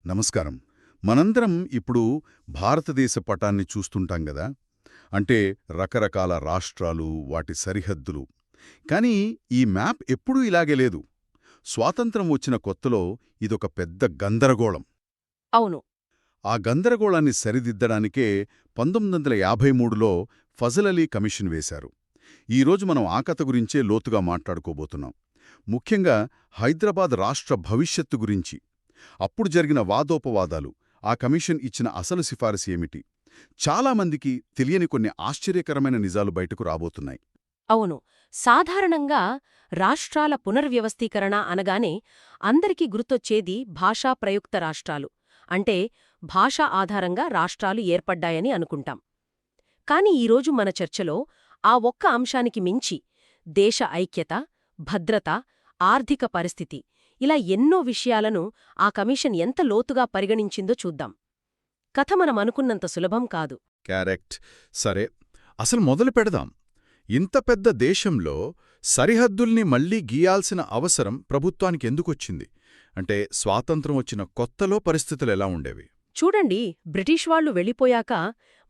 నమస్కారం. మనందరం ఇప్పుడు భారతదేశ పటాన్ని చూస్తుంటాం గదా. అంటే రకరకాల రాష్ట్రాలు, వాటి సరిహద్దులు. కానీ ఈ మ్యాప్ ఎప్పుడూ ఇలాగే లేదు. స్వాతంత్రం వచ్చిన కొత్తలో ఇదొక పెద్ద గందరగోళం. అవును. ఆ గందరగోళాన్ని సరిదిద్దడానికే 1953లో ఫజల్ అలీ కమిషన్ వేశారు. ఈరోజు మనం ఆ కథ గురించే లోతుగా మాట్లాడుకోబోతున్నాం. ముఖ్యంగా హైదరాబాద్ రాష్ట్ర భవిష్యత్తు గురించి. అప్పుడు జరిగిన వాదోపవాదాలు, ఆ కమిషన్ ఇచ్చిన అసలు సిఫారసు ఏమిటి? చాలామందికి తెలియని కొన్ని ఆశ్చర్యకరమైన నిజాలు బయటకు రాబోతున్నాయి. అవును. సాధారణంగా రాష్ట్రాల పునర్వ్యవస్థీకరణ అనగానే అందరికీ గుర్తొచ్చేది భాషా ప్రయుక్త రాష్ట్రాలు. అంటే భాష ఆధారంగా రాష్ట్రాలు ఏర్పడ్డాయని అనుకుంటాం. కాని ఈరోజు మన చర్చలో ఆ ఒక్క అంశానికి మించి దేశ ఐక్యత, భద్రత, ఆర్థిక పరిస్థితి ఇలా ఎన్నో విషయాలను ఆ కమిషన్ ఎంత లోతుగా పరిగణించిందో చూద్దాం. కథ మనమనుకున్నంత సులభం కాదు. క్యారెక్ట్. సరే, అసలు మొదలు పెడదాం. ఇంత పెద్ద దేశంలో సరిహద్దుల్ని మళ్లీ గీయాల్సిన అవసరం ప్రభుత్వానికి ఎందుకొచ్చింది? అంటే స్వాతంత్రం వచ్చిన కొత్తలో పరిస్థితులెలా ఉండేవి? చూడండి, బ్రిటిష్ వాళ్లు వెళ్ళిపోయాక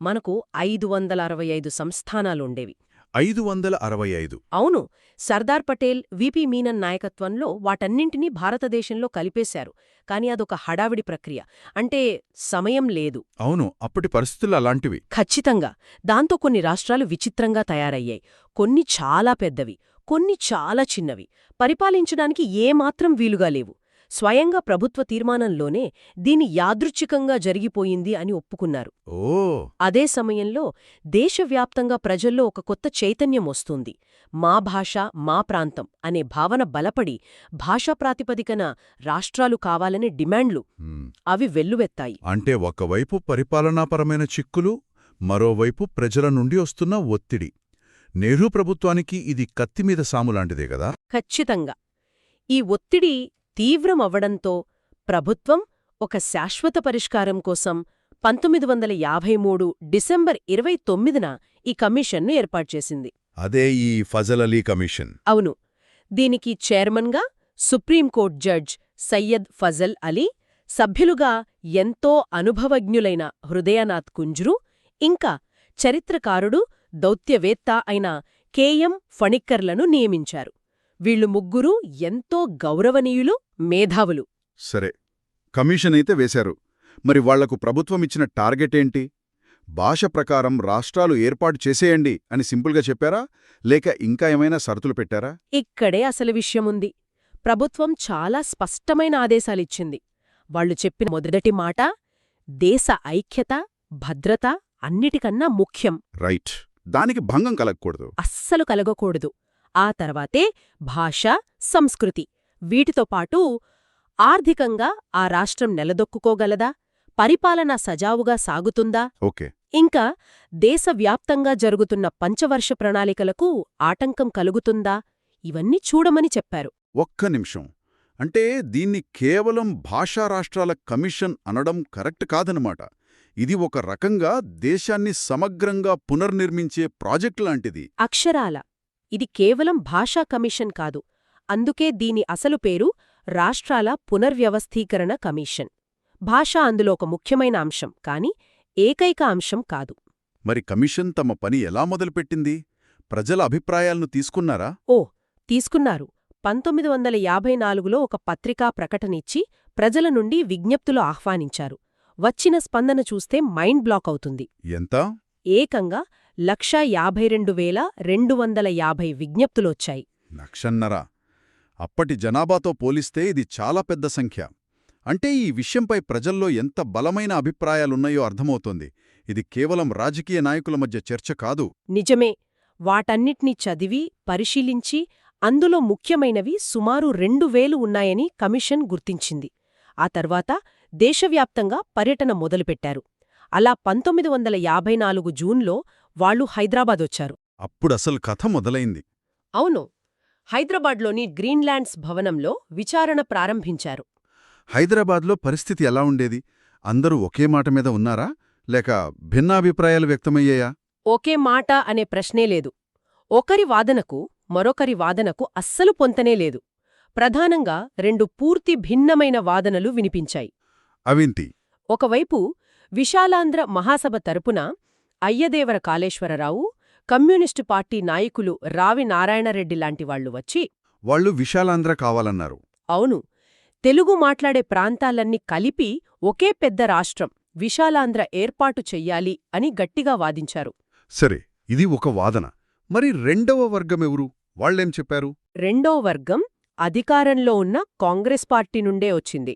మనకు 565 సంస్థానాలుండేవి. 565. అవును. సర్దార్ పటేల్, విపి మీనన్ నాయకత్వంలో వాటన్నింటినీ భారతదేశంలో కలిపేశారు. కాని అదొక హడావిడి ప్రక్రియ. అంటే సమయం లేదు. అవును, అప్పటి పరిస్థితులు అలాంటివి. ఖచ్చితంగా. దాంతో కొన్ని రాష్ట్రాలు విచిత్రంగా తయారయ్యాయి. కొన్ని చాలా పెద్దవి, కొన్ని చాలా చిన్నవి. పరిపాలించడానికి ఏమాత్రం వీలుగా లేవు. స్వయంగా ప్రభుత్వ తీర్మానంలోనే దీని యాదృచ్ఛికంగా జరిగిపోయింది అని ఒప్పుకున్నారు. ఓ. అదే సమయంలో దేశవ్యాప్తంగా ప్రజల్లో ఒక కొత్త చైతన్యం వస్తుంది. మా భాష, మా ప్రాంతం అనే భావన బలపడి భాషా ప్రాతిపదికన రాష్ట్రాలు కావాలనే డిమాండ్లు అవి వెల్లువెత్తాయి. అంటే ఒకవైపు పరిపాలనాపరమైన చిక్కులు, మరోవైపు ప్రజల నుండి వస్తున్న ఒత్తిడి. నెహ్రూ ప్రభుత్వానికి ఇది కత్తిమీద సాములాంటిదే గదా. ఖచ్చితంగా. ఈ ఒత్తిడి తీవ్రమవ్వడంతో ప్రభుత్వం ఒక శాశ్వత పరిష్కారం కోసం 1953 డిసెంబర్ 29న ఈ కమిషన్ను ఏర్పాటుచేసింది. అదే ఈ ఫజల్ అలీ కమిషన్. అవును. దీనికి చైర్మన్గా సుప్రీంకోర్టు జడ్జ్ సయ్యద్ ఫజల్ అలీ, సభ్యులుగా ఎంతో అనుభవజ్ఞులైన హృదయనాథ్ కుంజ్రు, ఇంకా చరిత్రకారుడు, దౌత్యవేత్త అయిన కెఎం ఫణిక్కర్లను నియమించారు. వీళ్లు ముగ్గురూ ఎంతో గౌరవనీయులు, మేధావులు. సరే, కమిషన్ అయితే వేశారు. మరి వాళ్లకు ప్రభుత్వమిచ్చిన టార్గెట్ ఏంటి? భాష ప్రకారం రాష్ట్రాలు ఏర్పాటు చేసేయండి అని సింపుల్గా చెప్పారా, లేక ఇంకా ఏమైనా షరతులు పెట్టారా? ఇక్కడే అసలు విషయముంది. ప్రభుత్వం చాలా స్పష్టమైన ఆదేశాలిచ్చింది. వాళ్లు చెప్పిన మొదటి మాట దేశ ఐక్యత, భద్రత అన్నిటికన్నా ముఖ్యం. రైట్. దానికి భంగం కలగకూడదు. అస్సలు కలగకూడదు. ఆ తర్వాతే భాష, సంస్కృతి. వీటితో పాటు ఆర్థికంగా ఆ రాష్ట్రం నిలదొక్కుకోగలదా, పరిపాలన సజావుగా సాగుతుందా, ఓకే, ఇంకా దేశవ్యాప్తంగా జరుగుతున్న పంచవర్ష ప్రణాళికలకు ఆటంకం కలుగుతుందా, ఇవన్నీ చూడమని చెప్పారు. ఒక్క నిమిషం. అంటే దీన్ని కేవలం భాషా రాష్ట్రాల కమిషన్ అనడం కరెక్ట్ కాదనమాట. ఇది ఒక రకంగా దేశాన్ని సమగ్రంగా పునర్నిర్మించే ప్రాజెక్టు లాంటిది. అక్షరాల. ఇది కేవలం భాషా కమిషన్ కాదు. అందుకే దీని అసలు పేరు రాష్ట్రాల పునర్వ్యవస్థీకరణ కమిషన్. భాష అందులో ఒక ముఖ్యమైన అంశం, కాని ఏకైక అంశం కాదు. మరి కమిషన్ తమ పని ఎలా మొదలుపెట్టింది? ప్రజల అభిప్రాయాలను తీసుకున్నారా? తీసుకున్నారు. 1954లో ఒక పత్రికా ప్రకటనిచ్చి ప్రజల నుండి విజ్ఞప్తులు ఆహ్వానించారు. వచ్చిన స్పందన చూస్తే మైండ్ బ్లాక్ అవుతుంది. ఎంత? ఏకంగా 1,52,250 విజ్ఞప్తులొచ్చాయి. 1,50,000. అప్పటి జనాభాతో పోలిస్తే ఇది చాలా పెద్ద సంఖ్య. అంటే ఈ విషయంపై ప్రజల్లో ఎంత బలమైన అభిప్రాయాలున్నాయో అర్థమవుతోంది. ఇది కేవలం రాజకీయ నాయకుల మధ్య చర్చ కాదు. నిజమే. వాటన్నిటినీ చదివి, పరిశీలించి అందులో ముఖ్యమైనవి సుమారు 2,000 ఉన్నాయని కమిషన్ గుర్తించింది. ఆ తర్వాత దేశవ్యాప్తంగా పర్యటన మొదలుపెట్టారు. అలా 1954 జూన్లో వాళ్లు హైదరాబాదొచ్చారు. అప్పుడసలు కథ మొదలైంది. అవును. హైదరాబాద్లోని గ్రీన్లాండ్స్ భవనంలో విచారణ ప్రారంభించారు. హైదరాబాద్లో పరిస్థితి ఎలా ఉండేది? అందరూ ఒకే మాట మీద ఉన్నారా, లేక భిన్నాభిప్రాయాలు వ్యక్తమయ్యాయా? ఒకే మాట అనే ప్రశ్నే లేదు. ఒకరి వాదనకు మరొకరి వాదనకు అస్సలు పొంతనే లేదు. ప్రధానంగా 2 పూర్తి భిన్నమైన వాదనలు వినిపించాయి. అవింతి. ఒకవైపు విశాలాంధ్ర మహాసభ తరపున అయ్యదేవర కాళేశ్వరరావు, కమ్యూనిస్టు పార్టీ నాయకులు రావి నారాయణరెడ్డి లాంటివాళ్లు వచ్చి వాళ్ళు విశాలాంధ్ర కావాలన్నారు. అవును, తెలుగు మాట్లాడే ప్రాంతాలన్నీ కలిపి ఒకే పెద్ద రాష్ట్రం విశాలాంధ్ర ఏర్పాటు చెయ్యాలి అని గట్టిగా వాదించారు. సరే, ఇది ఒక వాదన. మరి రెండవ వర్గమెవరు? వాళ్లేం చెప్పారు? రెండో వర్గం అధికారంలో ఉన్న కాంగ్రెస్ పార్టీ నుండే వచ్చింది.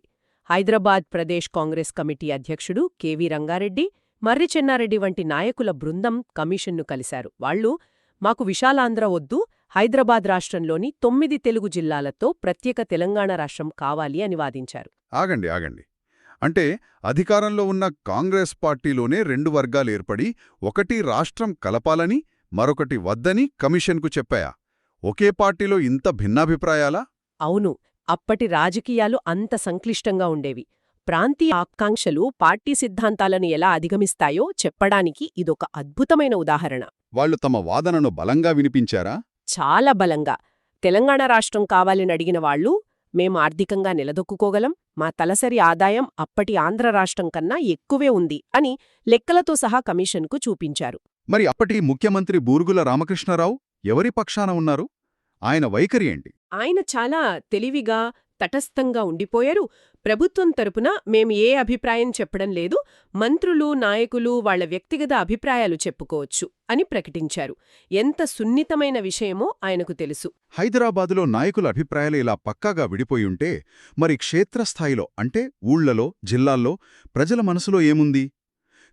హైదరాబాద్ ప్రదేశ్ కాంగ్రెస్ కమిటీ అధ్యక్షుడు కెవి రంగారెడ్డి, మర్రి చెన్నారెడ్డి వంటి నాయకుల బృందం కమిషన్ను కలిశారు. వాళ్లు, మాకు విశాలాంధ్ర వద్దు, హైదరాబాద్ రాష్ట్రంలోని 9 తెలుగు జిల్లాలతో ప్రత్యేక తెలంగాణ రాష్ట్రం కావాలి అని వాదించారు. ఆగండి. అంటే అధికారంలో ఉన్న కాంగ్రెస్ పార్టీలోనే రెండు వర్గాలు ఏర్పడి ఒకటి రాష్ట్రం కలపాలని, మరొకటి వద్దని కమిషన్కు చెప్పాయా? ఒకే పార్టీలో ఇంత భిన్నాభిప్రాయాలా? అవును, అప్పటి రాజకీయాలు అంత సంక్లిష్టంగా ఉండేవి. ప్రాంతీయ ఆకాంక్షలు పార్టీ సిద్ధాంతాలను ఎలా అధిగమిస్తాయో చెప్పడానికి ఇదొక అద్భుతమైన ఉదాహరణ. వాళ్లు తమ వాదనను బలంగా వినిపించారా? చాలా బలంగా. తెలంగాణ రాష్ట్రం కావాలని అడిగిన వాళ్లు, మేం ఆర్థికంగా నిలదొక్కుకోగలం, మా తలసరి ఆదాయం అప్పటి ఆంధ్ర రాష్ట్రం కన్నా ఎక్కువే ఉంది అని లెక్కలతో సహా కమిషన్కు చూపించారు. మరి అప్పటి ముఖ్యమంత్రి బూరుగుల రామకృష్ణరావు ఎవరి పక్షాన ఉన్నారు? ఆయన వైఖరి ఏంటి? ఆయన చాలా తెలివిగా, తటస్థంగా ఉండిపోయారు. ప్రభుత్వం తరపున మేము ఏ అభిప్రాయం చెప్పడం లేదు, మంత్రులు, నాయకులు వాళ్ల వ్యక్తిగత అభిప్రాయాలు చెప్పుకోవచ్చు అని ప్రకటించారు. ఎంత సున్నితమైన విషయమో ఆయనకు తెలుసు. హైదరాబాదులో నాయకుల అభిప్రాయాలు ఇలా పక్కాగా విడిపోయుంటే మరి క్షేత్రస్థాయిలో అంటే ఊళ్లలో, జిల్లాల్లో ప్రజల మనసులో ఏముంది?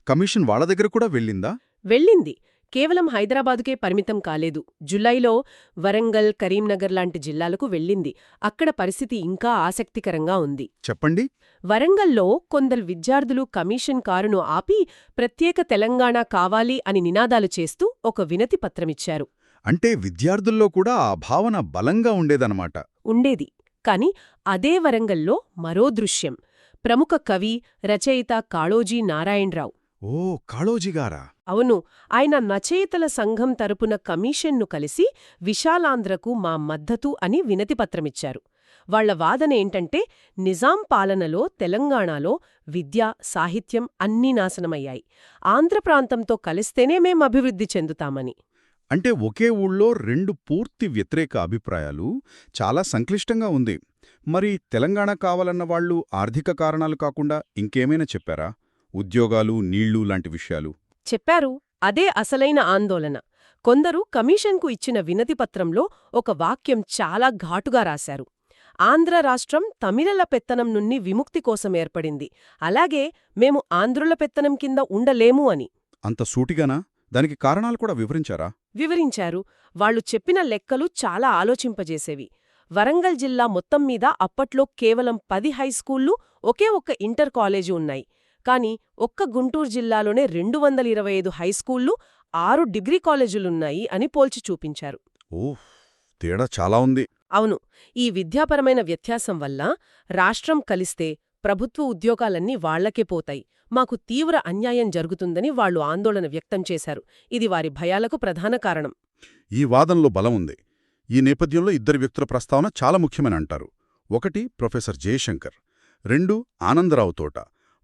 కమిషన్ వాళ్ల దగ్గర కూడా వెళ్ళిందా? వెళ్ళింది. కేవలం హైదరాబాదుకే పరిమితం కాలేదు. జులైలో వరంగల్, కరీంనగర్ లాంటి జిల్లాలకు వెళ్ళింది. అక్కడ పరిస్థితి ఇంకా ఆసక్తికరంగా ఉంది. చెప్పండి. వరంగల్లో కొందరు విద్యార్థులు కమిషన్ కారును ఆపి ప్రత్యేక తెలంగాణ కావాలి అని నినాదాలు చేస్తూ ఒక వినతి పత్రమిచ్చారు. అంటే విద్యార్థుల్లో కూడా ఆ భావన బలంగా ఉండేదన్నమాట. ఉండేది. కాని అదే వరంగల్లో మరో దృశ్యం. ప్రముఖ కవి, రచయిత కాళోజీ నారాయణరావు. ఓ, కాళోజీగారా? అవును, ఆయన రచయితల సంఘం తరపున కమిషన్ను కలిసి విశాలాంధ్రకు మా మద్దతు అని వినతిపత్రమిచ్చారు. వాళ్ల వాదనేంటంటే, నిజాం పాలనలో తెలంగాణలో విద్య, సాహిత్యం అన్నీ నాశనమయ్యాయి. ఆంధ్రప్రాంతంతో కలిస్తేనే మేం అభివృద్ధి చెందుతామని. అంటే ఒకే ఊళ్ళో రెండు పూర్తి వ్యతిరేక అభిప్రాయాలు. చాలా సంక్లిష్టంగా ఉంది. మరి తెలంగాణ కావాలన్న వాళ్ళు ఆర్థిక కారణాలు కాకుండా ఇంకేమైనా చెప్పారా? ఉద్యోగాలు, నీళ్లు లాంటి విషయాలు చెప్పారు. అదే అసలైన ఆందోళన. కొందరు కమిషన్కు ఇచ్చిన వినతిపత్రంలో ఒక వాక్యం చాలా ఘాటుగా రాశారు. ఆంధ్ర రాష్ట్రం తమిళల పెత్తనం నుండి విముక్తి కోసం ఏర్పడింది, అలాగే మేము ఆంధ్రుల పెత్తనం కింద ఉండలేము అని. అంత సూటిగానా? దానికి కారణాలు కూడా వివరించారా? వివరించారు. వాళ్లు చెప్పిన లెక్కలు చాలా ఆలోచింపజేసేవి. వరంగల్ జిల్లా మొత్తం మీద అప్పట్లో కేవలం 10 హైస్కూళ్లు, ఒకే ఒక్క ఇంటర్ కాలేజీ ఉన్నాయి. కాని ఒక్క గుంటూరు జిల్లాలోనే 225 హైస్కూళ్లు, 6 డిగ్రీ కాలేజీలున్నాయి అని పోల్చి చూపించారు. ఓహ్, తేడా చాలా ఉంది. అవును, ఈ విద్యాపరమైన వ్యత్యాసం వల్ల రాష్ట్రం కలిస్తే ప్రభుత్వ ఉద్యోగాలన్నీ వాళ్లకే పోతాయి, మాకు తీవ్ర అన్యాయం జరుగుతుందని వాళ్లు ఆందోళన వ్యక్తం చేశారు. ఇది వారి భయాలకు ప్రధాన కారణం. ఈ వాదనలో బలం ఉంది. ఈ నేపథ్యంలో ఇద్దరు వ్యక్తుల ప్రస్తావన చాలా ముఖ్యమని అంటారు. ఒకటి ప్రొఫెసర్ జయశంకర్, 2 ఆనందరావు తోట.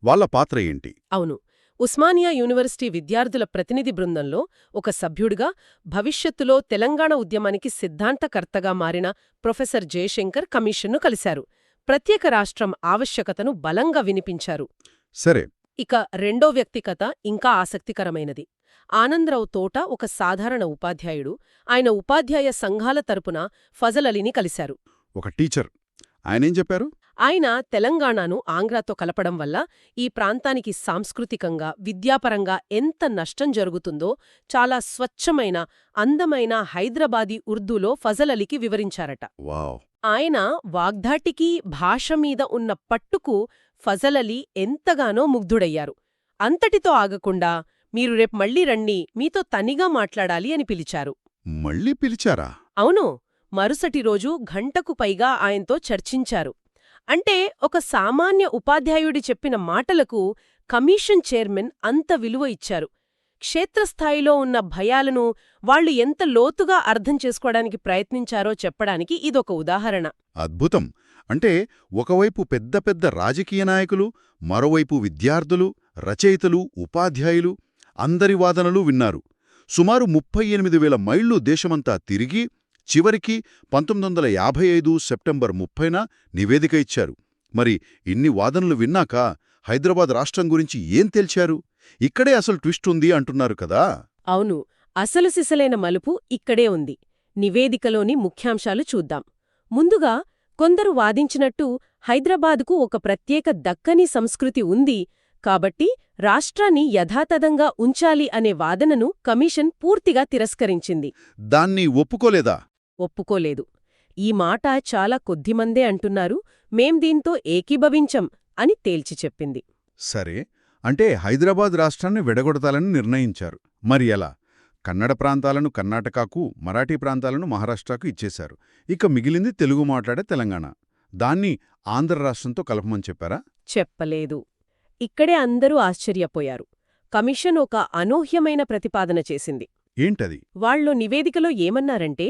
వాళ్ల పాత్ర ఏంటి? అవును, ఉస్మానియా యూనివర్సిటీ విద్యార్థుల ప్రతినిధి బృందంలో ఒక సభ్యుడిగా భవిష్యత్తులో తెలంగాణ ఉద్యమానికి సిద్ధాంతకర్తగా మారిన ప్రొఫెసర్ జయశంకర్ కమిషన్ను కలిశారు. ప్రత్యేక రాష్ట్రం ఆవశ్యకతను బలంగా వినిపించారు. సరే, ఇక రెండో వ్యక్తికత ఇంకా ఆసక్తికరమైనది. ఆనందరావు తోట ఒక సాధారణ ఉపాధ్యాయుడు. ఆయన ఉపాధ్యాయ సంఘాల తరపున ఫజల్ అలీని కలిశారు. ఒక టీచర్. ఆయనేం చెప్పారు? ఆయన తెలంగాణను ఆంధ్రాతో కలపడం వల్ల ఈ ప్రాంతానికి సాంస్కృతికంగా, విద్యాపరంగా ఎంత నష్టం జరుగుతుందో చాలా స్వచ్ఛమైన, అందమైన హైదరాబాదీ ఉర్దూలో ఫజల్ అలీకి వివరించారట. వావ్! ఆయన వాగ్ధాటికి, భాష మీద ఉన్న పట్టుకు ఫజల్ అలీ ఎంతగానో ముగ్ధుడయ్యారు. అంతటితో ఆగకుండా, మీరు రేపు మళ్ళీ రండి, మీతో తనిగా మాట్లాడాలి అని పిలిచారు. మళ్ళీ పిలిచారా? అవును, మరుసటి రోజు గంటకు పైగా ఆయనతో చర్చించారు. అంటే ఒక సామాన్య ఉపాధ్యాయుడి చెప్పిన మాటలకు కమిషన్ చైర్మన్ అంత విలువ ఇచ్చారు. క్షేత్రస్థాయిలో ఉన్న భయాలను వాళ్లు ఎంత లోతుగా అర్థం చేసుకోవడానికి ప్రయత్నించారో చెప్పడానికి ఇదొక ఉదాహరణ. అద్భుతం. అంటే ఒకవైపు పెద్ద పెద్ద రాజకీయ నాయకులు, మరోవైపు విద్యార్థులు, రచయితలు, ఉపాధ్యాయులు అందరి వాదనలు విన్నారు. సుమారు 38,000 మైళ్లు దేశమంతా తిరిగి చివరికి 1955 సెప్టెంబర్ 30న నివేదిక ఇచ్చారు. మరి ఇన్ని వాదనలు విన్నాక హైదరాబాద్ రాష్ట్రం గురించి ఏం తేల్చారు? ఇక్కడే అసలు ట్విస్ట్ ఉంది అంటున్నారు కదా. అవును, అసలు సిసలైన మలుపు ఇక్కడే ఉంది. నివేదికలోని ముఖ్యాంశాలు చూద్దాం. ముందుగా కొందరు వాదించినట్టు హైదరాబాదుకు ఒక ప్రత్యేక దక్కనీ సంస్కృతి ఉంది కాబట్టి రాష్ట్రాన్ని యథాతథంగా ఉంచాలి అనే వాదనను కమిషన్ పూర్తిగా తిరస్కరించింది. దాన్ని ఒప్పుకోలేదా? ఒప్పుకోలేదు. ఈ మాట చాలా కొద్దిమందే అంటున్నారు, మేం దీంతో ఏకీభవించం అని తేల్చి చెప్పింది. సరే, అంటే హైదరాబాద్ రాష్ట్రాన్ని విడగొడతాలని నిర్ణయించారు. మరి ఎలా? కన్నడ ప్రాంతాలను కర్ణాటకకు, మరాఠీ ప్రాంతాలను మహారాష్ట్రకు ఇచ్చేశారు. ఇక మిగిలింది తెలుగు మాట్లాడే తెలంగాణ. దాన్ని ఆంధ్ర రాష్ట్రంతో కలపమని చెప్పారా? చెప్పలేదు. ఇక్కడే అందరూ ఆశ్చర్యపోయారు. కమిషన్ ఒక అనూహ్యమైన ప్రతిపాదన చేసింది. ఏంటది? వాళ్ళు నివేదికలో ఏమన్నారంటే,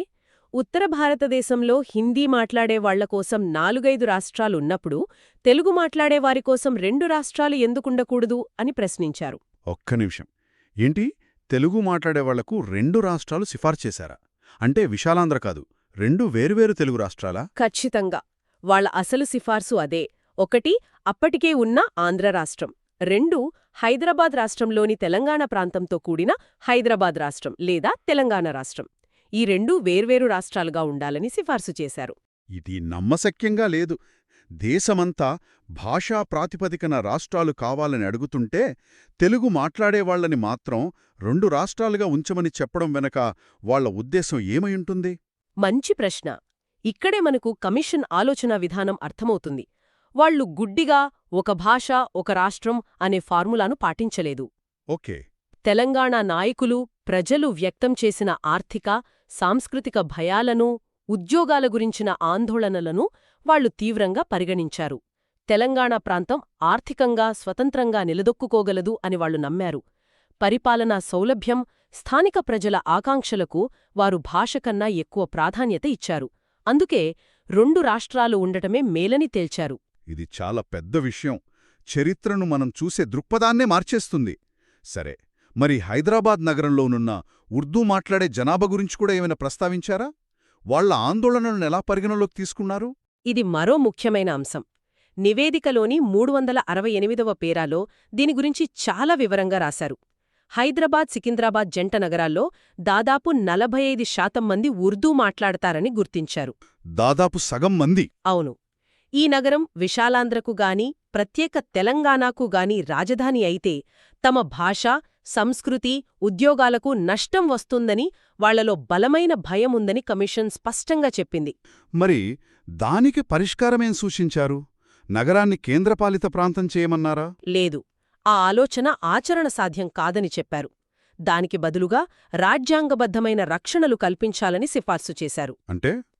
ఉత్తర భారతదేశంలో హిందీ మాట్లాడేవాళ్ల కోసం 4-5 రాష్ట్రాలున్నప్పుడు తెలుగు మాట్లాడేవారి కోసం 2 రాష్ట్రాలు ఎందుకుండకూడదు అని ప్రశ్నించారు. ఒక్క నిమిషం. ఏంటి, తెలుగు మాట్లాడేవాళ్లకు 2 రాష్ట్రాలు సిఫార్సు చేశారా? అంటే విశాలాంధ్ర కాదు, 2 వేరువేరు తెలుగు రాష్ట్రాలా? ఖచ్చితంగా. వాళ్ళ అసలు సిఫార్సు అదే. 1 అప్పటికే ఉన్న ఆంధ్ర రాష్ట్రం, 2 హైదరాబాద్ రాష్ట్రంలోని తెలంగాణ ప్రాంతంతో కూడిన హైదరాబాద్ రాష్ట్రం లేదా తెలంగాణ రాష్ట్రం. ఈ 2 వేర్వేరు రాష్ట్రాలుగా ఉండాలని సిఫార్సు చేశారు. ఇది నమ్మశక్యంగా లేదు. దేశమంతా భాషా ప్రాతిపదికన రాష్ట్రాలు కావాలని అడుగుతుంటే తెలుగు మాట్లాడేవాళ్లని మాత్రం 2 రాష్ట్రాలుగా ఉంచమని చెప్పడం వెనక వాళ్ల ఉద్దేశం ఏమైయుంటుంది? మంచి ప్రశ్న. ఇక్కడే మనకు కమిషన్ ఆలోచనా విధానం అర్థమవుతుంది. వాళ్లు గుడ్డిగా ఒక భాష ఒక రాష్ట్రం అనే ఫార్ములాను పాటించలేదు. ఓకే. తెలంగాణ నాయకులు, ప్రజలు వ్యక్తం చేసిన ఆర్థిక, సాంస్కృతిక భయాలను, ఉద్యోగాల గురించిన ఆందోళనలను వాళ్లు తీవ్రంగా పరిగణించారు. తెలంగాణ ప్రాంతం ఆర్థికంగా స్వతంత్రంగా నిలదొక్కుకోగలదు అని వాళ్లు నమ్మారు. పరిపాలనా సౌలభ్యం, స్థానిక ప్రజల ఆకాంక్షలకు వారు భాష కన్నా ఎక్కువ ప్రాధాన్యత ఇచ్చారు. అందుకే 2 రాష్ట్రాలు ఉండటమే మేలని తేల్చారు. ఇది చాలా పెద్ద విషయం. చరిత్రను మనం చూసే దృక్పథాన్నే మార్చేస్తుంది. సరే, మరి హైదరాబాద్ నగరంలోనున్న ఉర్దూ మాట్లాడే జనాభా గురించి కూడా ఏమైనా ప్రస్తావించారా? వాళ్ల ఆందోళనలను ఎలా పరిగణలోకి తీసుకున్నారు? ఇది మరో ముఖ్యమైన అంశం. నివేదికలోని 368వ పేరాలో దీని గురించి చాలా వివరంగా రాశారు. హైదరాబాద్, సికింద్రాబాద్ జంట నగరాల్లో దాదాపు 45% మంది ఉర్దూ మాట్లాడతారని గుర్తించారు. దాదాపు సగం మంది. అవును. ఈ నగరం విశాలాంధ్రకు గాని ప్రత్యేక తెలంగాణకు గాని రాజధాని అయితే తమ భాష, సంస్కృతి, ఉద్యోగాలకు నష్టం వస్తుందని వాళ్లలో బలమైన భయముందని కమిషన్ స్పష్టంగా చెప్పింది. మరి దానికి పరిష్కారమేం సూచించారు? నగరాన్ని కేంద్రపాలిత ప్రాంతం చేయమన్నారా? లేదు. ఆ ఆలోచన ఆచరణ సాధ్యం కాదని చెప్పారు. దానికి బదులుగా రాజ్యాంగబద్ధమైన రక్షణలు కల్పించాలని సిఫార్సు చేశారు.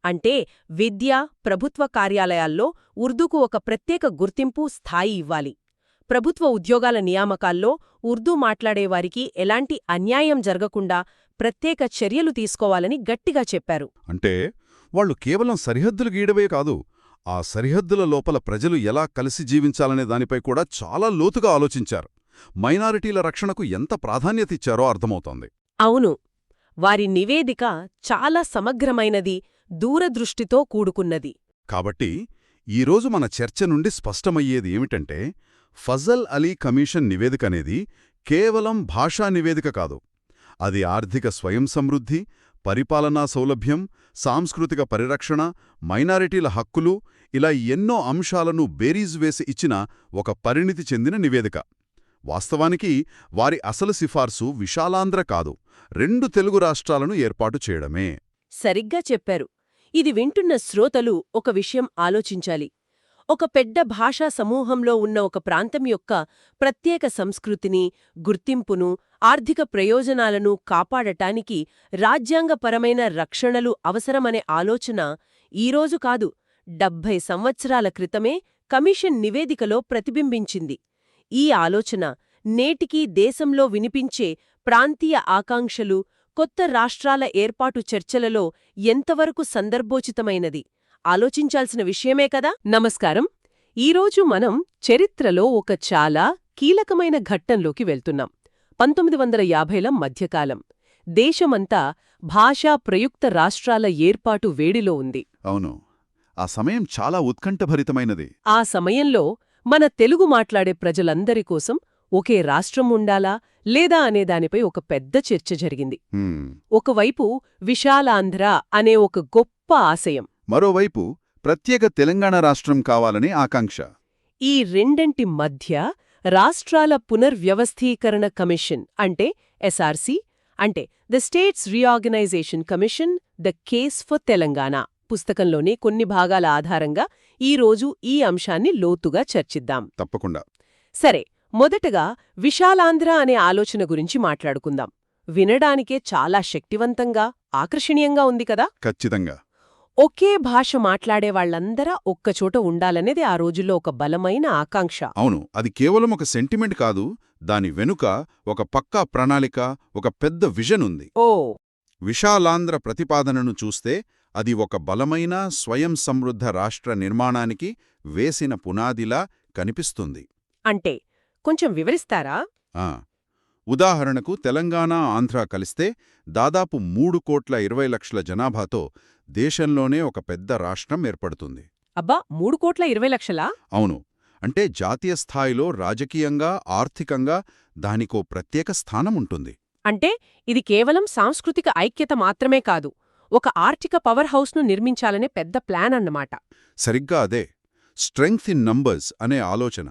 అంటే విద్య, ప్రభుత్వ కార్యాలయాల్లో ఉర్దూకు ఒక ప్రత్యేక గుర్తింపు, స్థాయి ఇవ్వాలి. ప్రభుత్వ ఉద్యోగాల నియామకాల్లో ఉర్దూ మాట్లాడేవారికి ఎలాంటి అన్యాయం జరగకుండా ప్రత్యేక చర్యలు తీసుకోవాలని గట్టిగా చెప్పారు. అంటే వాళ్లు కేవలం సరిహద్దులు గీయడమే కాదు, ఆ సరిహద్దుల లోపల ప్రజలు ఎలా కలిసి జీవించాలనే దానిపై కూడా చాలా లోతుగా ఆలోచించారు. మైనారిటీల రక్షణకు ఎంత ప్రాధాన్యత ఇచ్చారో అర్థమవుతోంది. అవును. వారి నివేదిక చాలా సమగ్రమైనది, దూరదృష్టితో కూడుకున్నది. కాబట్టి ఈరోజు మన చర్చ నుండి స్పష్టమయ్యేది ఏమిటంటే, ఫజల్ అలీ కమిషన్ నివేదికనేది కేవలం భాషా నివేదిక కాదు. అది ఆర్థిక స్వయం సమృద్ధి, పరిపాలనా సౌలభ్యం, సాంస్కృతిక పరిరక్షణ, మైనారిటీల హక్కులు, ఇలా ఎన్నో అంశాలను బేరీజు వేసి ఇచ్చిన ఒక పరిణితి చెందిన నివేదిక. వాస్తవానికి వారి అసలు సిఫార్సు విశాలాంధ్ర కాదు, 2 తెలుగు రాష్ట్రాలను ఏర్పాటు చేయడమే. సరిగ్గా చెప్పారు. ఇది వింటున్న శ్రోతలు ఒక విషయం ఆలోచించాలి. ఒక పెద్ద భాషా సమూహంలో ఉన్న ఒక ప్రాంతం యొక్క ప్రత్యేక సంస్కృతిని, గుర్తింపును, ఆర్థిక ప్రయోజనాలను కాపాడటానికి రాజ్యాంగపరమైన రక్షణలు అవసరమనే ఆలోచన ఈరోజు కాదు, 70 సంవత్సరాల క్రితమే కమిషన్ నివేదికలో ప్రతిబింబించింది. ఈ ఆలోచన నేటికీ దేశంలో వినిపించే ప్రాంతీయ ఆకాంక్షలు, కొత్త రాష్ట్రాల ఏర్పాటు చర్చలలో ఎంతవరకు సందర్భోచితమైనది ఆలోచించాల్సిన విషయమే కదా. నమస్కారం. ఈరోజు మనం చరిత్రలో ఒక చాలా కీలకమైన ఘట్టంలోకి వెళ్తున్నాం. 1950ల మధ్యకాలం. దేశమంతా భాషా ప్రయుక్త రాష్ట్రాల ఏర్పాటు వేడిలో ఉంది. అవును, ఆ సమయం చాలా ఉత్కంఠభరితమైనది. ఆ సమయంలో మన తెలుగు మాట్లాడే ప్రజలందరి కోసం ఒకే రాష్ట్రం ఉండాలా లేదా అనే దానిపై ఒక పెద్ద చర్చ జరిగింది. ఒకవైపు విశాలాంధ్ర అనే ఒక గొప్ప ఆశయం, మరోవైపు ప్రత్యేక తెలంగాణ రాష్ట్రం కావాలనే ఆకాంక్ష. ఈ రెండింటి మధ్య రాష్ట్రాల పునర్వ్యవస్థీకరణ కమిషన్ అంటే ఎస్ఆర్సి, అంటే the states reorganisation commission, the case for Telangana పుస్తకంలోని కొన్ని భాగాల ఆధారంగా ఈరోజు ఈ అంశాన్ని లోతుగా చర్చిద్దాం. తప్పకుండా. సరే, మొదటగా విశాలాంధ్ర అనే ఆలోచన గురించి మాట్లాడుకుందాం. వినడానికే చాలా శక్తివంతంగా, ఆకర్షణీయంగా ఉంది కదా. ఖచ్చితంగా. ఒకే భాష మాట్లాడేవాళ్లందరా ఒక్కచోట ఉండాలనేది ఆ రోజుల్లో ఒక బలమైన ఆకాంక్ష. అవును, అది కేవలం ఒక సెంటిమెంట్ కాదు, దాని వెనుక ఒక పక్కా ప్రణాళిక, ఒక పెద్ద విజన్ ఉంది. ఓ. విశాలాంధ్ర ప్రతిపాదనను చూస్తే అది ఒక బలమైన స్వయం సమృద్ధ రాష్ట్ర నిర్మాణానికి వేసిన పునాదిలా కనిపిస్తుంది. అంటే కొంచెం వివరిస్తారా? ఉదాహరణకు తెలంగాణ, ఆంధ్ర కలిస్తే దాదాపు 3,20,00,000 జనాభాతో దేశంలోనే ఒక పెద్ద రాష్ట్రం ఏర్పడుతుంది. అబ్బా, 3,20,00,000? అవును, అంటే జాతీయ స్థాయిలో రాజకీయంగా, ఆర్థికంగా దానికో ప్రత్యేక స్థానముంటుంది. అంటే ఇది కేవలం సాంస్కృతిక ఐక్యత మాత్రమే కాదు, ఒక ఆర్థిక పవర్ హౌస్ను నిర్మించాలనే పెద్ద ప్లాన్ అన్నమాట. సరిగ్గా అదే స్ట్రెంగ్త్ ఇన్ నంబర్స్ అనే ఆలోచన.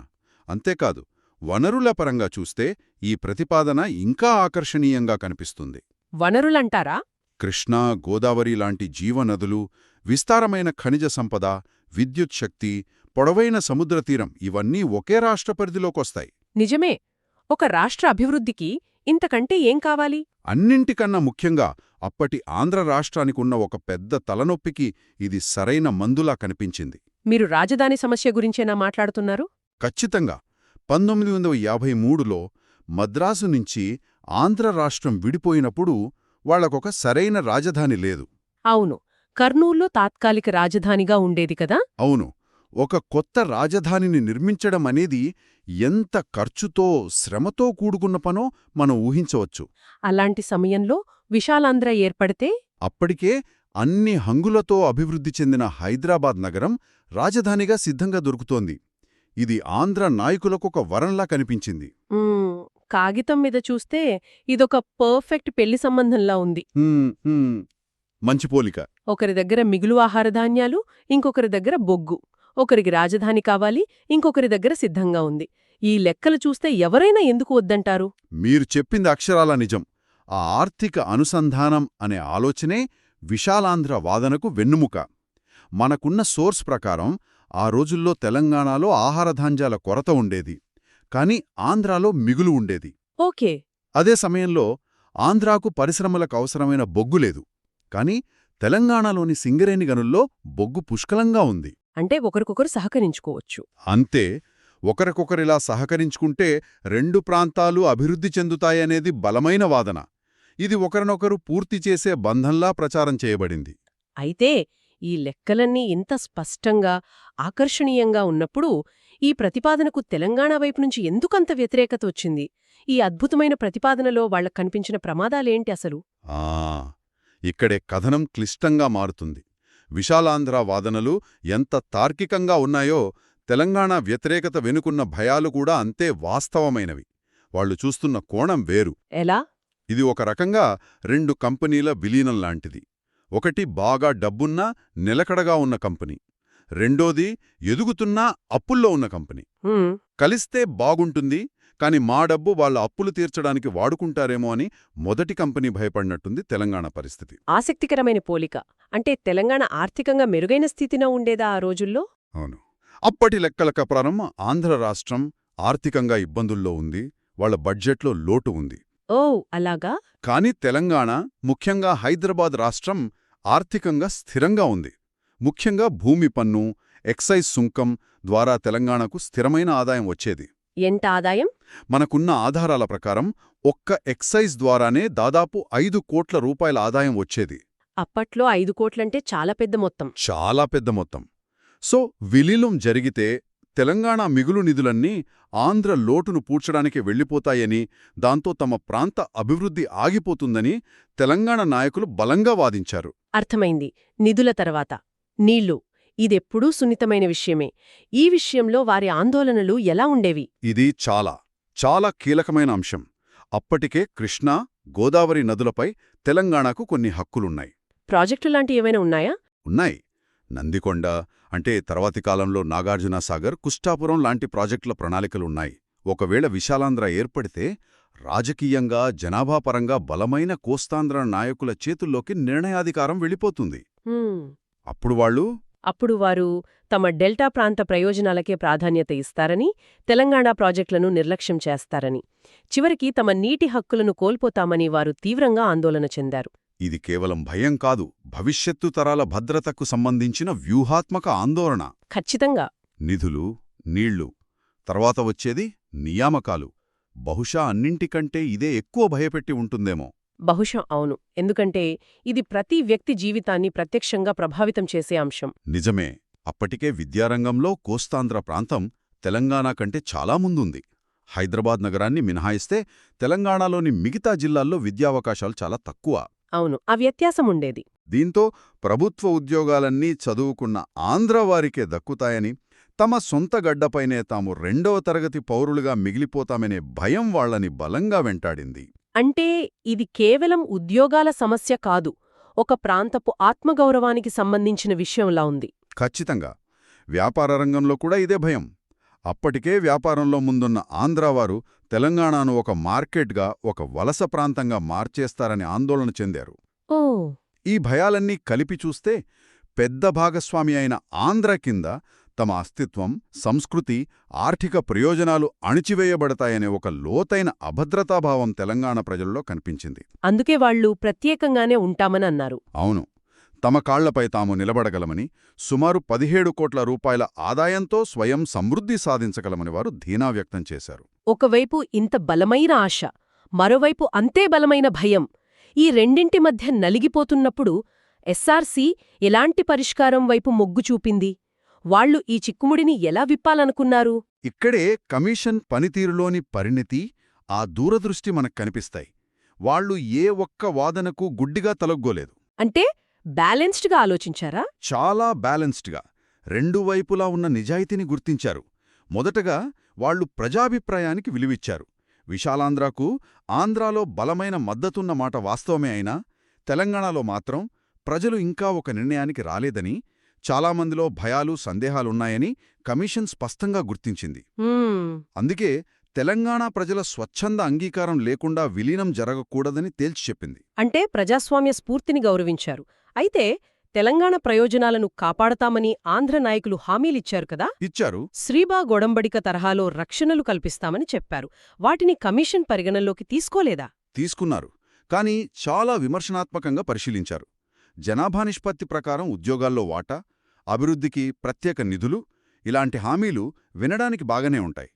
అంతేకాదు, వనరుల పరంగా చూస్తే ఈ ప్రతిపాదన ఇంకా ఆకర్షణీయంగా కనిపిస్తుంది. వనరులంటారా? కృష్ణా, గోదావరి లాంటి జీవనదులు, విస్తారమైన ఖనిజ సంపద, విద్యుత్ శక్తి, పొడవైన సముద్రతీరం ఇవన్నీ ఒకే రాష్ట్ర పరిధిలోకొస్తాయి. నిజమే. ఒక రాష్ట్ర అభివృద్ధికి ఇంతకంటే ఏం కావాలి? అన్నింటికన్నా ముఖ్యంగా అప్పటి ఆంధ్ర రాష్ట్రానికున్న ఒక పెద్ద తలనొప్పికి ఇది సరైన మందులా కనిపించింది. మీరు రాజధాని సమస్య గురించేనా మాట్లాడుతున్నారు? ఖచ్చితంగా. 1953లో మద్రాసు నుంచి ఆంధ్ర రాష్ట్రం విడిపోయినప్పుడు వాళ్లకొక సరైన రాజధాని లేదు. అవును, కర్నూల్లో తాత్కాలిక రాజధానిగా ఉండేది కదా. అవును, ఒక కొత్త రాజధానిని నిర్మించడం అనేది ఎంత ఖర్చుతో, శ్రమతో కూడుకున్న పనో మనం ఊహించవచ్చు. అలాంటి సమయంలో విశాలాంధ్ర ఏర్పడితే అప్పటికే అన్ని హంగులతో అభివృద్ధి చెందిన హైదరాబాద్ నగరం రాజధానిగా సిద్ధంగా దొరుకుతోంది. ఇది ఆంధ్ర నాయకులకొక వరంలా కనిపించింది. కాగితం మీద చూస్తే ఇదొక పర్ఫెక్ట్ పెళ్లి సంబంధంలా ఉంది. మంచి పోలిక. ఒకరి దగ్గర మిగులు ఆహారధాన్యాలు, ఇంకొకరి దగ్గర బొగ్గు. ఒకరికి రాజధాని కావాలి, ఇంకొకరి దగ్గర సిద్ధంగా ఉంది. ఈ లెక్కలు చూస్తే ఎవరైనా ఎందుకు వద్దంటారు? మీరు చెప్పింది అక్షరాల నిజం. ఆ ఆర్థిక అనుసంధానం అనే ఆలోచనే విశాలాంధ్ర వాదనకు వెన్నుముక. మనకున్న సోర్స్ ప్రకారం ఆ రోజుల్లో తెలంగాణలో ఆహారధాన్యాల కొరత ఉండేది, కాని ఆంధ్రాలో మిగులు ఉండేది. ఓకే. అదే సమయంలో ఆంధ్రాకు పరిశ్రమలకు అవసరమైన బొగ్గు లేదు, కాని తెలంగాణలోని సింగరేణి గనుల్లో బొగ్గు పుష్కలంగా ఉంది. అంటే ఒకరికొకరు సహకరించుకోవచ్చు. అంతే. ఒకరికొకరిలా సహకరించుకుంటే రెండు ప్రాంతాలు అభివృద్ధి చెందుతాయనేది బలమైన వాదన. ఇది ఒకరినొకరు పూర్తి చేసే బంధంలా ప్రచారం చేయబడింది. అయితే ఈ లెక్కలన్నీ ఇంత స్పష్టంగా, ఆకర్షణీయంగా ఉన్నప్పుడు ఈ ప్రతిపాదనకు తెలంగాణ వైపు నుంచి ఎందుకంత వ్యతిరేకత వచ్చింది? ఈ అద్భుతమైన ప్రతిపాదనలో వాళ్లకు కనిపించిన ప్రమాదాలేంటి అసలు? ఇక్కడే కథనం క్లిష్టంగా మారుతుంది. విశాలాంధ్ర వాదనలు ఎంత తార్కికంగా ఉన్నాయో తెలంగాణ వ్యతిరేకత వెనుకున్న భయాలు కూడా అంతే వాస్తవమైనవి. వాళ్లు చూస్తున్న కోణం వేరు. ఎలా? ఇది ఒక రకంగా రెండు కంపెనీల విలీనం లాంటిది. ఒకటి బాగా డబ్బున్నా, నిలకడగా ఉన్న కంపెనీ. రెండోది ఎదుగుతున్నా, అప్పుల్లో ఉన్న కంపెనీ. కలిస్తే బాగుంటుంది, కాని మా డబ్బు వాళ్ళ అప్పులు తీర్చడానికి వాడుకుంటారేమో అని మొదటి కంపెనీ భయపడినట్టుంది తెలంగాణ పరిస్థితి. ఆసక్తికరమైన పోలిక. అంటే తెలంగాణ ఆర్థికంగా మెరుగైన స్థితిలో ఉండేదా ఆ రోజుల్లో? అవును. అప్పటి లెక్కల ప్రకారం ఆంధ్ర రాష్ట్రం ఆర్థికంగా ఇబ్బందుల్లో ఉంది, వాళ్ల బడ్జెట్లో లోటు ఉంది. ఓ, అలాగా? కాని తెలంగాణ, ముఖ్యంగా హైదరాబాద్ రాష్ట్రం ఆర్థికంగా స్థిరంగా ఉంది. ముఖ్యంగా భూమి పన్ను, ఎక్సైజ్ సుంకం ద్వారా తెలంగాణకు స్థిరమైన ఆదాయం వచ్చేది. ఎంత ఆదాయం? మనకున్న ఆధారాల ప్రకారం ఒక్క ఎక్సైజ్ ద్వారానే దాదాపు 5 కోట్ల రూపాయల ఆదాయం వచ్చేది. అప్పట్లో 5 కోట్లంటే చాలా పెద్ద మొత్తం. చాలా పెద్ద మొత్తం. సో విలీనం జరిగితే తెలంగాణ మిగులు నిధులన్నీ ఆంధ్ర లోటును పూడ్చడానికి వెళ్ళిపోతాయని, దాంతో తమ ప్రాంత అభివృద్ధి ఆగిపోతుందని తెలంగాణ నాయకులు బలంగా వాదించారు. అర్థమైంది. నిధుల తర్వాత నీళ్లు. ఇదెప్పుడూ సున్నితమైన విషయమే. ఈ విషయంలో వారి ఆందోళనలు ఎలా ఉండేవి? ఇది చాలా కీలకమైన అంశం. అప్పటికే కృష్ణా, గోదావరి నదులపై తెలంగాణకు కొన్ని హక్కులున్నాయి. ప్రాజెక్టులాంటి ఏవైనా ఉన్నాయా? ఉన్నాయి. నందికొండ అంటే తర్వాతి కాలంలో నాగార్జునసాగర్, కుష్టాపురం లాంటి ప్రాజెక్టుల ప్రణాళికలున్నాయి. ఒకవేళ విశాలాంధ్ర ఏర్పడితే రాజకీయంగా, జనాభాపరంగా బలమైన కోస్తాంధ్ర నాయకుల చేతుల్లోకి నిర్ణయాధికారం వెళ్ళిపోతుంది. హ్మ్. అప్పుడు వారు తమ డెల్టా ప్రాంత ప్రయోజనాలకే ప్రాధాన్యత ఇస్తారని, తెలంగాణ ప్రాజెక్టులను నిర్లక్ష్యం చేస్తారని, చివరికి తమ నీటి హక్కులను కోల్పోతామని వారు తీవ్రంగా ఆందోళన చెందారు. ఇది కేవలం భయం కాదు, భవిష్యత్తు తరాల భద్రతకు సంబంధించిన వ్యూహాత్మక ఆందోళన. ఖచ్చితంగా. నిధులు, నీళ్లు, తర్వాత వచ్చేది నియామకాలు. బహుశా అన్నింటికంటే ఇదే ఎక్కువ భయపెట్టి ఉంటుందేమో. బహుశా అవును. ఎందుకంటే ఇది ప్రతి వ్యక్తి జీవితాన్ని ప్రత్యక్షంగా ప్రభావితం చేసే అంశం. నిజమే. అప్పటికే విద్యారంగంలో కోస్తాంధ్ర ప్రాంతం తెలంగాణ కంటే చాలా ముందుంది. హైదరాబాద్ నగరాన్ని మినహాయిస్తే తెలంగాణలోని మిగతా జిల్లాల్లో విద్యావకాశాలు చాలా తక్కువ. అవును, ఆ వ్యత్యాసముండేది. దీంతో ప్రభుత్వ ఉద్యోగాలన్నీ చదువుకున్న ఆంధ్రవారికే దక్కుతాయని, తమ సొంత గడ్డపైనే తాము 2వ తరగతి పౌరులుగా మిగిలిపోతామనే భయం వాళ్లని బలంగా వెంటాడింది. అంటే ఇది కేవలం ఉద్యోగాల సమస్య కాదు, ఒక ప్రాంతపు ఆత్మగౌరవానికి సంబంధించిన విషయంలా ఉంది. ఖచ్చితంగా. వ్యాపార రంగంలో కూడా ఇదే భయం. అప్పటికే వ్యాపారంలో ముందున్న ఆంధ్రావారు తెలంగాణను ఒక మార్కెట్గా, ఒక వలస ప్రాంతంగా మార్చేస్తారని ఆందోళన చెందారు. ఓ. ఈ భయాలన్నీ కలిపి చూస్తే పెద్ద భాగస్వామి అయిన ఆంధ్ర కింద తమ అస్తిత్వం, సంస్కృతి, ఆర్థిక ప్రయోజనాలు అణిచివేయబడతాయనే ఒక లోతైన అభద్రతాభావం తెలంగాణ ప్రజల్లో కనిపించింది. అందుకే వాళ్లు ప్రత్యేకంగానే ఉంటామని అన్నారు. అవును. తమ కాళ్లపై తాము నిలబడగలమని, సుమారు 17 కోట్ల రూపాయల ఆదాయంతో స్వయం సమృద్ధి సాధించగలమని వారు ధీనా వ్యక్తం చేశారు. ఒకవైపు ఇంత బలమైన ఆశ, మరోవైపు అంతే బలమైన భయం, ఈ రెండింటి మధ్య నలిగిపోతున్నప్పుడు ఎస్ఆర్సీ ఎలాంటి పరిష్కారం వైపు మొగ్గు చూపింది? వాళ్లు ఈ చిక్కుముడిని ఎలా విప్పాలనుకున్నారు? ఇక్కడే కమిషన్ పనితీరులోని పరిణితి, ఆ దూరదృష్టి మనకు కనిపిస్తాయి. వాళ్లు ఏ ఒక్క వాదనకు గుడ్డిగా తలొగ్గోలేదు. అంటే బ్యాలెన్స్డ్గా ఆలోచించారా? చాలా బ్యాలెన్స్డ్గా, రెండు వైపులా ఉన్న నిజాయితీని గుర్తించారు. మొదటగా వాళ్లు ప్రజాభిప్రాయానికి విలువిచ్చారు. విశాలాంధ్రకు ఆంధ్రాలో బలమైన మద్దతున్న మాట వాస్తవమే అయినా, తెలంగాణలో మాత్రం ప్రజలు ఇంకా ఒక నిర్ణయానికి రాలేదని, చాలామందిలో భయాలు, సందేహాలున్నాయని కమిషన్ స్పష్టంగా గుర్తించింది. అందుకే తెలంగాణ ప్రజల స్వచ్ఛంద అంగీకారం లేకుండా విలీనం జరగకూడదని తేల్చి చెప్పింది. అంటే ప్రజాస్వామ్య స్ఫూర్తిని గౌరవించారు. అయితే తెలంగాణ ప్రయోజనాలను కాపాడతామని ఆంధ్ర నాయకులు హామీలిచ్చారు కదా? ఇచ్చారు. శ్రీబా గొడంబడిక తరహాలో రక్షణలు కల్పిస్తామని చెప్పారు. వాటిని కమిషన్ పరిగణనలోకి తీసుకోలేదా? తీసుకున్నారు. కానీ చాలా విమర్శనాత్మకంగా పరిశీలించారు. జనాభా నిష్పత్తి ప్రకారం ఉద్యోగాల్లో వాటా, అభివృద్ధికి ప్రత్యేక నిధులు, ఇలాంటి హామీలు వినడానికి బాగానే ఉంటాయి.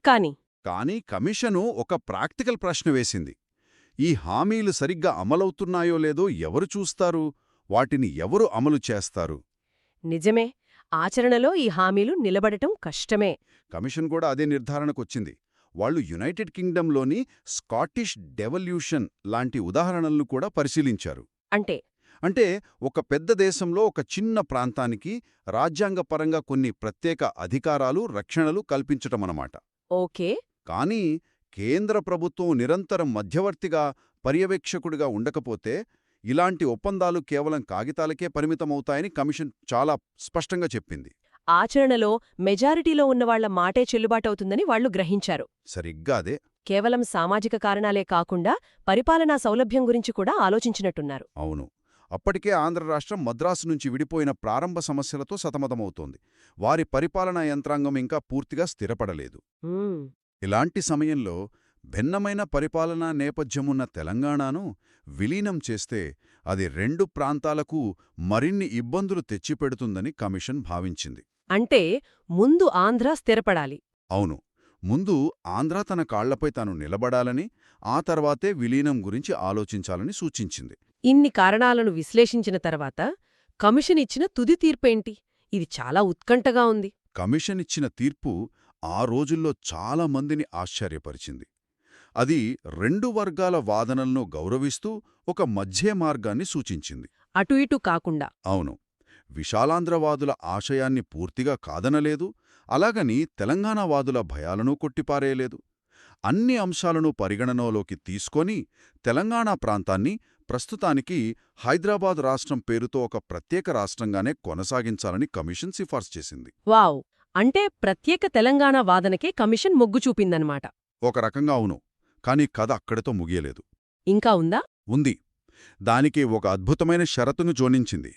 కానీ కమిషను ఒక ప్రాక్టికల్ ప్రశ్న వేసింది. ఈ హామీలు సరిగ్గా అమలవుతున్నాయో లేదో ఎవరు చూస్తారు? వాటిని ఎవరు అమలు చేస్తారు? నిజమే, ఆచరణలో ఈ హామీలు నిలబడటం కష్టమే. కమిషన్ కూడా అదే నిర్ధారణకొచ్చింది. వాళ్లు యునైటెడ్ కింగ్డంలోని స్కాటిష్ డెవల్యూషన్ లాంటి ఉదాహరణలను కూడా పరిశీలించారు. అంటే ఒక పెద్ద దేశంలో ఒక చిన్న ప్రాంతానికి రాజ్యాంగపరంగా కొన్ని ప్రత్యేక అధికారాలు, రక్షణలు కల్పించటమన్నమాట. ఓకే. కానీ కేంద్ర ప్రభుత్వం నిరంతరం మధ్యవర్తిగా, పర్యవేక్షకుడిగా ఉండకపోతే ఇలాంటి ఒప్పందాలు కేవలం కాగితాలకే పరిమితమవుతాయని కమిషన్ చాలా స్పష్టంగా చెప్పింది. ఆచరణలో మెజారిటీలో ఉన్నవాళ్ల మాటే చెల్లుబాటవుతుందని వాళ్లు గ్రహించారు. సరిగ్గా అదే. కేవలం సామాజిక కారణాలే కాకుండా పరిపాలనా సౌలభ్యం గురించి కూడా ఆలోచించినట్టున్నారు. అవును. అప్పటికే ఆంధ్ర రాష్ట్రం మద్రాసు నుంచి విడిపోయిన ప్రారంభ సమస్యలతో సతమతమవుతోంది. వారి పరిపాలనా యంత్రాంగం ఇంకా పూర్తిగా స్థిరపడలేదు. ఇలాంటి సమయంలో భిన్నమైన పరిపాలనా నేపథ్యమున్న తెలంగాణను విలీనం చేస్తే అది రెండు ప్రాంతాలకు మరిన్ని ఇబ్బందులు తెచ్చిపెడుతుందని కమిషన్ భావించింది. అంటే ముందు ఆంధ్ర స్థిరపడాలి. అవును. ముందు ఆంధ్ర తన కాళ్లపై తాను నిలబడాలని, ఆ తర్వాతే విలీనం గురించి ఆలోచించాలని సూచించింది. ఇన్ని కారణాలను విశ్లేషించిన తర్వాత కమిషన్ ఇచ్చిన తుది తీర్పేంటి? ఇది చాలా ఉత్కంఠగా ఉంది. కమిషన్ ఇచ్చిన తీర్పు ఆ రోజుల్లో చాలా మందిని ఆశ్చర్యపరిచింది. అది రెండు వర్గాల వాదనలను గౌరవిస్తూ ఒక మధ్య మార్గాన్ని సూచించింది. అటు ఇటు కాకుండా. అవును, విశాలాంధ్రవాదుల ఆశయాన్ని పూర్తిగా కాదనలేదు, అలాగని తెలంగాణవాదుల భయాలను కొట్టిపారేయలేదు. అన్ని అంశాలను పరిగణనలోకి తీసుకొని తెలంగాణ ప్రాంతాన్ని ప్రస్తుతానికి హైదరాబాద్ రాష్ట్రం పేరుతో ఒక ప్రత్యేక రాష్ట్రంగానే కొనసాగించాలని కమిషన్ సిఫార్సు చేసింది. వావ్! అంటే ప్రత్యేక తెలంగాణ వాదనకే కమిషన్ మొగ్గు చూపిందన్నమాట. ఒక రకంగా అవును, కానీ కథ అక్కడితో ముగియలేదు. ఇంకా ఉందా? ఉంది. దానికి ఒక అద్భుతమైన షరతును జోడించింది.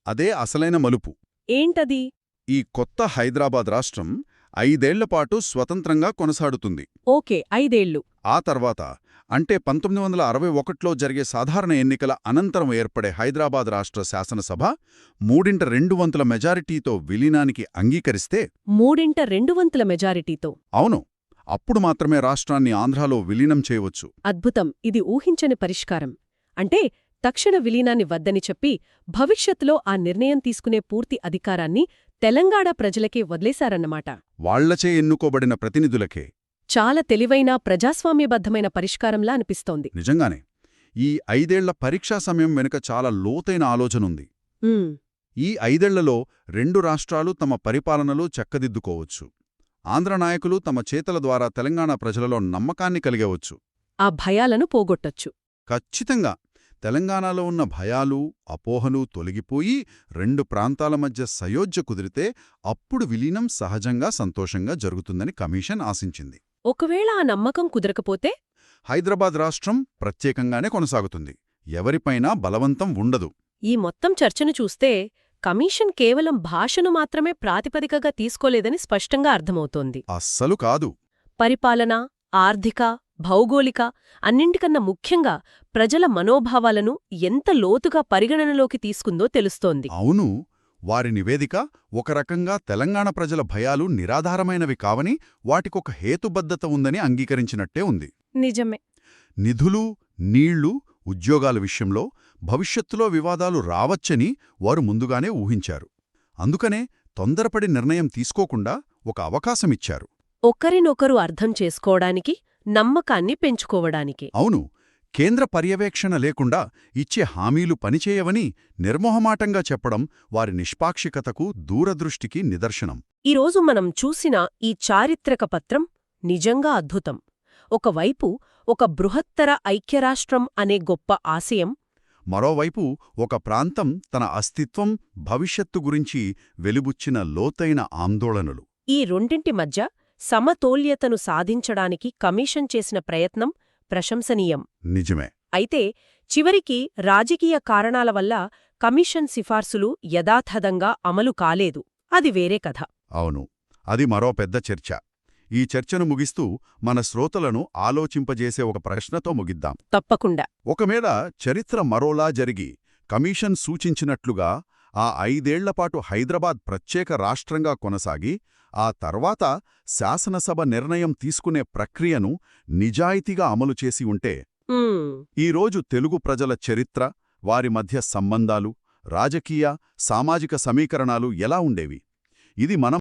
అదే అసలైన మలుపు. ఏంటది? ఈ కొత్త హైదరాబాద్ రాష్ట్రం 5 ఏళ్లపాటు స్వతంత్రంగా కొనసాగుతుంది. ఓకే, 5 ఏళ్లు. ఆ తర్వాత అంటే 1961లో జరిగే సాధారణ ఎన్నికల అనంతరం ఏర్పడే హైదరాబాద్ రాష్ట్ర శాసనసభ 3/2 మెజారిటీతో విలీనానికి అంగీకరిస్తే 3/2 మెజారిటీతో. అవును, అప్పుడు మాత్రమే రాష్ట్రాన్ని ఆంధ్రాలో విలీనం చేయవచ్చు. అద్భుతం. ఇది ఊహించని పరిష్కారం. అంటే తక్షణ విలీనాన్ని వద్దని చెప్పి భవిష్యత్తులో ఆ నిర్ణయం తీసుకునే పూర్తి అధికారాన్ని తెలంగాణ ప్రజలకే వదిలేశారన్నమాట. వాళ్లచే ఎన్నుకోబడిన ప్రతినిధులకే. చాలా తెలివైన ప్రజాస్వామ్యబద్ధమైన పరిష్కారంలా అనిపిస్తోంది. నిజంగానే. ఈ 5 ఏళ్ల పరీక్షా సమయం వెనుక చాలా లోతైన ఆలోచనుంది. ఈ 5 ఏళ్లలో 2 రాష్ట్రాలు తమ పరిపాలనలో చక్కదిద్దుకోవచ్చు. ఆంధ్ర నాయకులు తమ చేతల ద్వారా తెలంగాణ ప్రజలలో నమ్మకాన్ని కలిగవచ్చు. ఆ భయాలను పోగొట్టొచ్చు. ఖచ్చితంగా. తెలంగాణలో ఉన్న భయాలు, అపోహలు తొలగిపోయి 2 ప్రాంతాల మధ్య సయోధ్య కుదిరితే అప్పుడు విలీనం సహజంగా సంతోషంగా జరుగుతుందని కమిషన్ ఆశించింది. ఒకవేళ ఆ నమ్మకం కుదరకపోతే? హైదరాబాద్ రాష్ట్రం ప్రత్యేకంగానే కొనసాగుతుంది. ఎవరిపైనా బలవంతం ఉండదు. ఈ మొత్తం చర్చను చూస్తే కమిషన్ కేవలం భాషను మాత్రమే ప్రాతిపదికగా తీసుకోలేదని స్పష్టంగా అర్థమవుతోంది. అస్సలు కాదు. పరిపాలన, ఆర్థిక, భౌగోళిక అన్నింటికన్నా ముఖ్యంగా ప్రజల మనోభావాలను ఎంత లోతుగా పరిగణనలోకి తీసుకుందో తెలుస్తోంది. అవును, వారి నివేదిక ఒక రకంగా తెలంగాణ ప్రజల భయాలు నిరాధారమైనవి కావని, వాటికొక హేతుబద్ధత ఉందని అంగీకరించినట్టే ఉంది. నిజమే. నిధులు, నీళ్లు, ఉద్యోగాల విషయంలో భవిష్యత్తులో వివాదాలు రావచ్చని వారు ముందుగానే ఊహించారు. అందుకనే తొందరపడి నిర్ణయం తీసుకోకుండా ఒక అవకాశమిచ్చారు. ఒకరినొకరు అర్థం చేసుకోవడానికి, నమ్మకాన్ని పెంచుకోవడానికి. అవును, కేంద్ర పర్యవేక్షణ లేకుండా ఇచ్చే హామీలు పనిచేయవని నిర్మోహమాటంగా చెప్పడం వారి నిష్పాక్షికతకు, దూరదృష్టికి నిదర్శనం. ఈరోజు మనం చూసిన ఈ చారిత్రక పత్రం నిజంగా అద్భుతం. ఒకవైపు ఒక బృహత్తర ఐక్యరాష్ట్రం అనే గొప్ప ఆశయం, మరోవైపు ఒక ప్రాంతం తన అస్తిత్వం, భవిష్యత్తు గురించి వెలుబుచ్చిన లోతైన ఆందోళనలు. ఈ రెండింటి మధ్య సమతౌల్యతను సాధించడానికి కమిషన్ చేసిన ప్రయత్నం ప్రశంసనీయం. నిజమే. అయితే చివరికి రాజకీయ కారణాల వల్ల కమిషన్ సిఫార్సులు యథాతథంగా అమలు కాలేదు. అది వేరే కథ. అవును, అది మరో పెద్ద చర్చ. ఈ చర్చను ముగిస్తూ మన శ్రోతలను ఆలోచింపజేసే ఒక ప్రశ్నతో ముగిద్దాం. తప్పకుండా. ఒకవేళ చరిత్ర మరోలా జరిగి కమిషన్ సూచించినట్లుగా ఆ 5 ఏళ్లపాటు హైదరాబాద్ ప్రత్యేక రాష్ట్రంగా కొనసాగి ఆ తర్వాత శాసనసభ నిర్ణయం తీసుకునే ప్రక్రియను నిజాయితీగా అమలు చేసి ఉంటే, ఈరోజు తెలుగు ప్రజల చరిత్ర, వారి మధ్య సంబంధాలు, రాజకీయ, సామాజిక సమీకరణాలు ఎలా ఉండేవి? ఇది మనం